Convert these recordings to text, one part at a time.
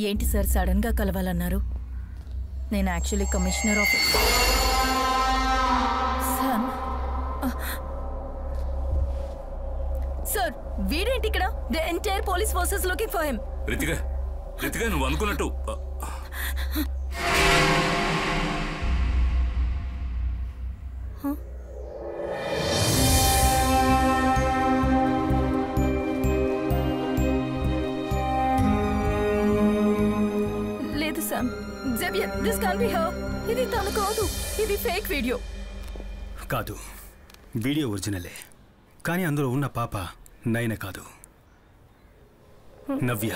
ఏంటి sir sudden గా కలవాలన్నారు? నేను యాక్చువల్లీ కమిషనర్ ఆఫ్ సార్ వీడేంటి ఇక్కడ? The entire police forces looking for him. Ritika నువ్వు అనుకున్నట్టు లేదు sir. Xavier, this can't be her. ఇది తను కాదు, ఇది ఫేక్ వీడియో. కాదు, వీడియో ఒరిజినలే. కానీ అందులో ఉన్న పాప నయన కాదు, నవ్య.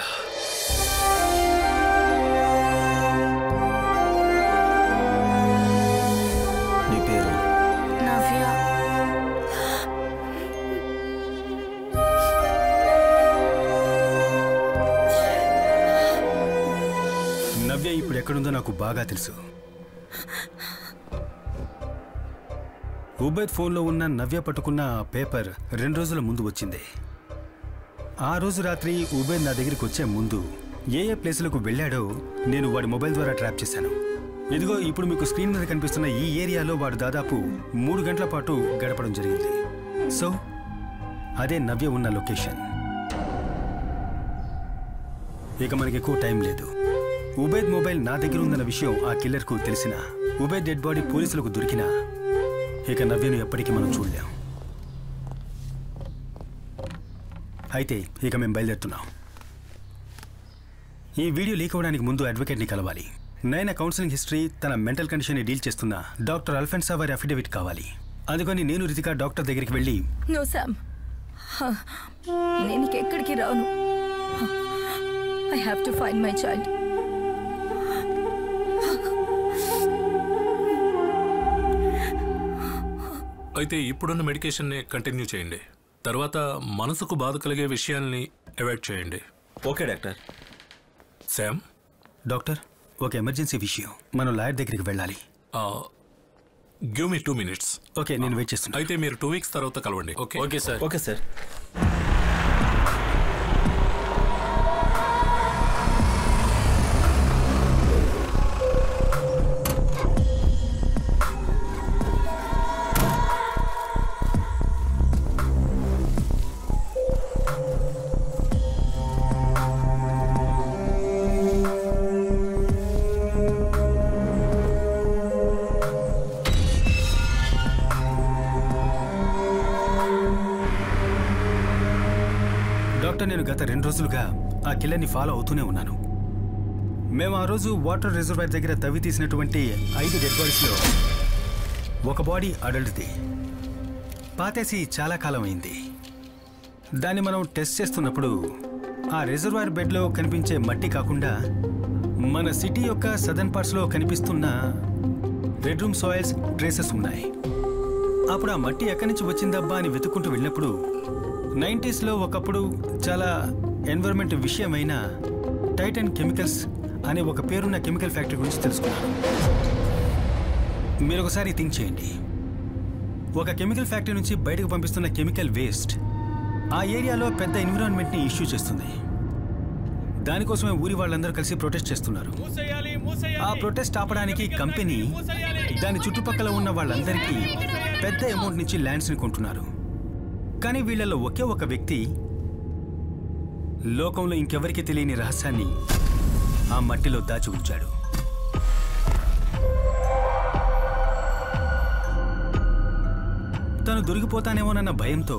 నీ పేరు? నవ్య. నవ్య ఇప్పుడు ఎక్కడుందో నాకు బాగా తెలుసు. ఉబైద్ ఫోన్లో ఉన్న నవ్య పట్టుకున్న పేపర్ 2 రోజుల ముందు వచ్చింది. ఆ రోజు రాత్రి ఉబైద్ నా దగ్గరికి వచ్చే ముందు ఏ ప్లేసులకు వెళ్ళాడో నేను వాడి మొబైల్ ద్వారా ట్రాప్ చేశాను. ఇదిగో ఇప్పుడు మీకు స్క్రీన్ మీద కనిపిస్తున్న ఈ ఏరియాలో వాడు దాదాపు 3 గంటల పాటు గడపడం జరిగింది. సో అదే నవ్య ఉన్న లొకేషన్. ఇక మనకి ఎక్కువ టైం లేదు. ఉబైద్ మొబైల్ నా దగ్గర ఉందన్న విషయం ఆ కిల్లర్కు తెలిసినా, ఉబైద్ డెడ్ బాడీ పోలీసులకు దొరికినా ఇక నవ్యను ఎప్పటికీ మనం చూడలేం. అయితే ఇక మేము బయలుదేరుతున్నాం. ఈ వీడియో లీక్ అవ్వడానికి ముందు అడ్వకేట్ని కలవాలి. నయన కౌన్సిలింగ్ హిస్టరీ, తన మెంటల్ కండిషన్ని డీల్ చేస్తున్న డాక్టర్ అల్ఫెన్సా వారి అఫిడవిట్ కావాలి. అందుకని నేను రితిక డాక్టర్ దగ్గరికి వెళ్ళి, నో సామ్, నేను ఎక్కడికి రాను. I have to find my child. అయితే ఇప్పుడున్న మెడికేషన్ని కంటిన్యూ చేయండి. తర్వాత మనసుకు బాధ కలిగే విషయాల్ని అవాయిడ్ చేయండి. Okay doctor. శామ్. డాక్టర్, ఒక ఎమర్జెన్సీ విషయం, మనం లాయర్ దగ్గరికి వెళ్ళాలి. Give me 2 minutes. ఓకే, నేను వెయిట్ చేస్తున్నా. అయితే మీరు 2 weeks తర్వాత కలవండి. Okay? Okay sir. Okay sir. Doctor, నేను గత 2 రోజులుగా ఆ కిల్లర్ని ఫాలో అవుతూనే ఉన్నాను. మేము ఆ రోజు వాటర్ రిజర్వాయర్ దగ్గర తవ్వి తీసినటువంటి 5 డెడ్ బాడీస్లో ఒక బాడీ అడల్ట్ది. పాతేసి చాలా కాలం అయింది. దాన్ని మనం టెస్ట్ చేస్తున్నప్పుడు ఆ రిజర్వాయర్ బెడ్లో కనిపించే మట్టి కాకుండా మన సిటీ యొక్క సదర్న్ పార్ట్స్లో కనిపిస్తున్న రెడ్ రూమ్ సాయిల్స్ ట్రేసెస్ ఉన్నాయి. అప్పుడు ఆ మట్టి ఎక్కడి నుంచి వచ్చిందబ్బా అని వెతుక్కుంటూ వెళ్ళినప్పుడు 90sలో ఒకప్పుడు చాలా ఎన్విరాన్మెంట్ విషయమైన టైటన్ కెమికల్స్ అనే ఒక పేరున్న కెమికల్ ఫ్యాక్టరీ గురించి తెలుసుకున్నాను. మీరు ఒకసారి థింక్ చేయండి. ఒక కెమికల్ ఫ్యాక్టరీ నుంచి బయటకు పంపిస్తున్న కెమికల్ వేస్ట్ ఆ ఏరియాలో పెద్ద ఎన్విరాన్మెంట్ని ఇష్యూ చేస్తుంది. దానికోసమే ఊరి వాళ్ళందరూ కలిసి ప్రొటెస్ట్ చేస్తున్నారు. ఆ ప్రొటెస్ట్ ఆపడానికి కంపెనీ దాని చుట్టుపక్కల ఉన్న వాళ్ళందరికీ పెద్ద అమౌంట్ నుంచి ల్యాండ్స్ని కొంటున్నారు. కానీ వీళ్ళలో ఒకే ఒక వ్యక్తి లోకంలో ఇంకెవరికి తెలియని రహస్యాన్ని ఆ మట్టిలో దాచి ఉంచాడు. తను దొరికిపోతానేమోనన్న భయంతో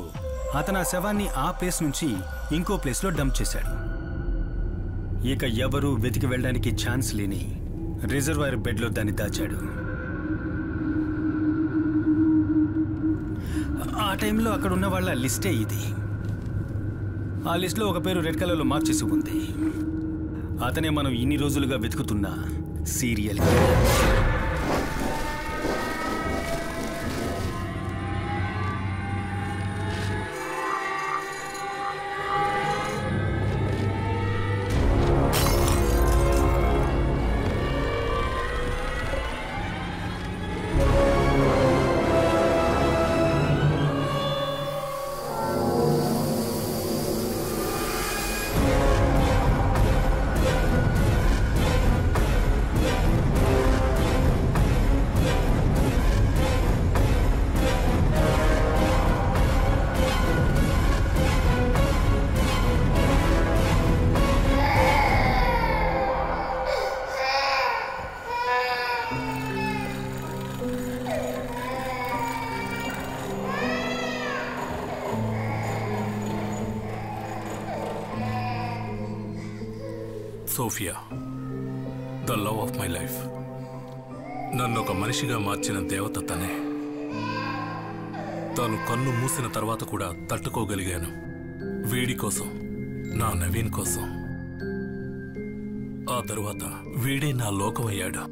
అతను ఆ శవాన్ని ఆ ప్లేస్ నుంచి ఇంకో ప్లేస్లో డంప్ చేశాడు. ఇక ఎవరూ వెతికి వెళ్ళడానికి ఛాన్స్ లేని రిజర్వాయర్ బెడ్లో దాన్ని దాచాడు. ఆ టైంలో అక్కడ ఉన్న వాళ్ళ లిస్టే ఇది. ఆ లిస్ట్లో ఒక పేరు రెడ్ కలర్లో మార్క్ చేసి ఉంది. అతనే మనం ఇన్ని రోజులుగా వెతుకుతున్న serial killer. Sophia, the love of my life. నన్ను ఒక మనిషిగా మార్చిన దేవత తనే. తాను కన్ను మూసిన తర్వాత కూడా తట్టుకోగలిగాను. వీడి కోసం, నా నవీన్ కోసం. ఆ తరువాత వీడే నా లోకమయ్యాడు.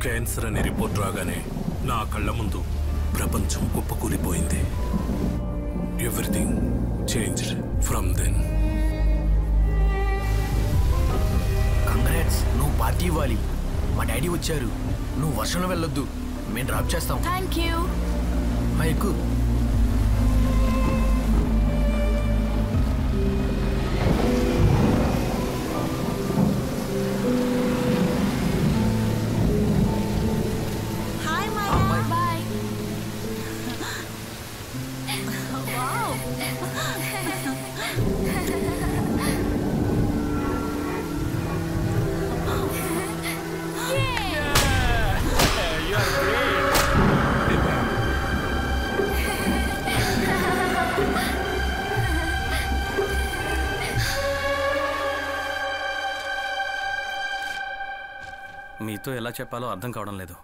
క్యాన్సర్ అనే రిపోర్ట్ రాగానే నా కళ్ళ ముందు ప్రపంచం కుప్పకూలిపోయింది. Everything changed from then. Congrats, నువ్వు పార్టీ ఇవ్వాలి. మా డాడీ వచ్చారు. నువ్వు వర్షంలో వెళ్ళొద్దు, మేము డ్రాప్ చేస్తాం. Thank you. మా ఎక్కువ బాయ్. వావ్. మీతో ఎలా చెప్పాలో అర్థం కావడం లేదు.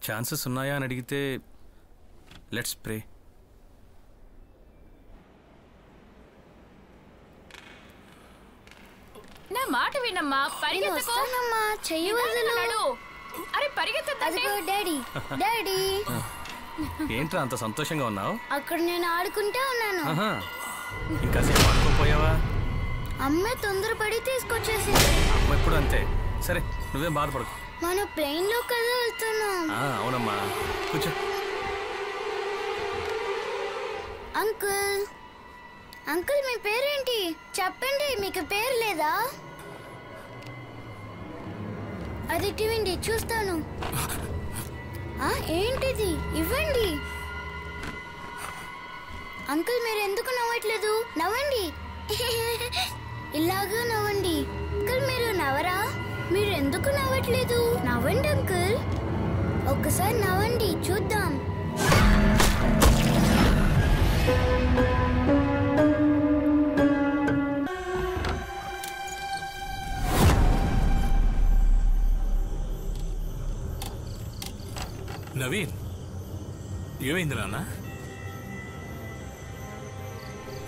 ఛాన్సెస్ ఉన్నాయా అని అడిగితే లెట్స్ ప్రే. నా మాట వినమ్మా. వస్తానమ్మా, చెయ్యి వదలు. అరే పరిగెత్తు. అదిగో డాడీ. డాడీ, ఏంట్రా అంత సంతోషంగా ఉన్నావు? అక్కడ నేను ఆడుకుంటా ఉన్నాను. ఇంకా సేపు ఆడుకోపోయావా? అమ్మ తొందరపడి తీసుకొచ్చేసింది. అమ్మ ఎప్పుడు అంతే. సరే నువ్వేం బాధపడకు. మనం ప్లేన్ లో కదా వెళ్తున్నాం. అవునమ్మా, కూర్చో. అంకుల్, అంకుల్ మీ పేరేంటి చెప్పండి. మీకు పేరు లేదా? అది ఇవ్వండి చూస్తాను. ఏంటిది? ఇవ్వండి. అంకుల్ మీరు ఎందుకు నవ్వట్లేదు? నవ్వండి. ఇలాగా నవ్వండి. అంకుల్ మీరు నవ్వరా? మీరు ఎందుకు నవ్వట్లేదు? నవ్వండి అంకుల్, ఒక్కసారి నవ్వండి చూద్దాం. నవీన్, ఏమైంది నాన్న?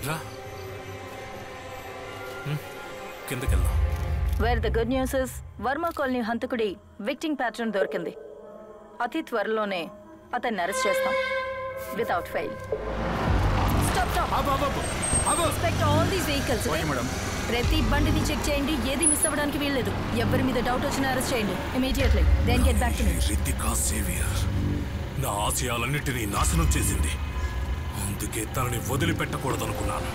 రా కిందకెళ్దాం. Where the good news is Varma colony హంతకుడి విక్టింగ్ ప్యాటర్న్ దొరికింది. అతి త్వరలోనే అతన్ని అరెస్ట్ చేస్తాం without fail. Inspect all these vehicles. ప్రతి బండిని చెక్ చేయండి, ఏది మిస్ అవ్వడానికి వీల్లేదు. ఎవరి మీద డౌట్ వచ్చినా అరెస్ట్ చేయండి immediately. Then get back to me. Ritika Xavier నా ఆశయాలన్నిటినీ నాశనం చేసింది. అందుకే తనని వదిలిపెట్టకూడదనుకున్నాను.